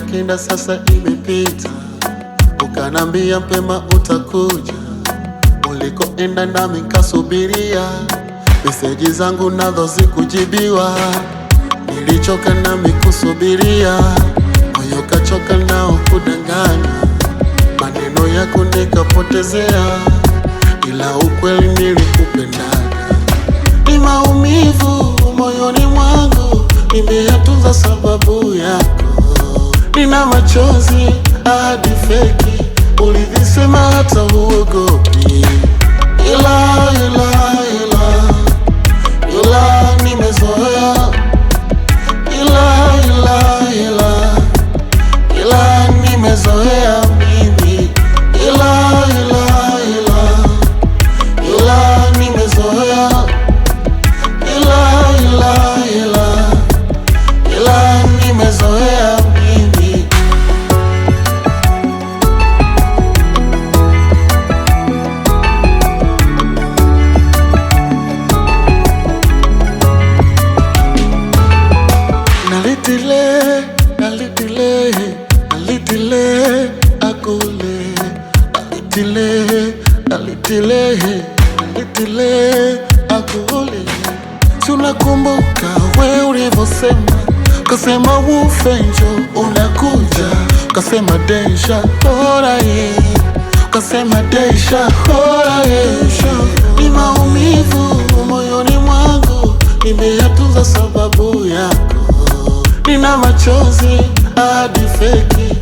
Miaka kenda sasa imepita, ukanambia mpema utakuja. Ulikoenda nami nkasubiria, meseji zangu nazo zikujibiwa. Nilichoka nami kusubiria, moyo kachoka nao kudanganya. Maneno yako nikapotezea, ila ukweli nilikupendaga. Ni maumivu moyoni mwangu, nimeyatunza sababu yako. Nina machozi hadi feki, ulivisema hata huogopi. Ila nimezoea. Ila nimezoea mimi. Ila nimezoea. Ila nimezoea mimi. Nalitile akule. Tunakumbuka we ulivosema, kasema ufenjo unakuja, kasema deja horae, kasema deja horae. Ni maumivu moyoni mwangu, nimeyatunza sababu yako. Nina machozi hadi feki,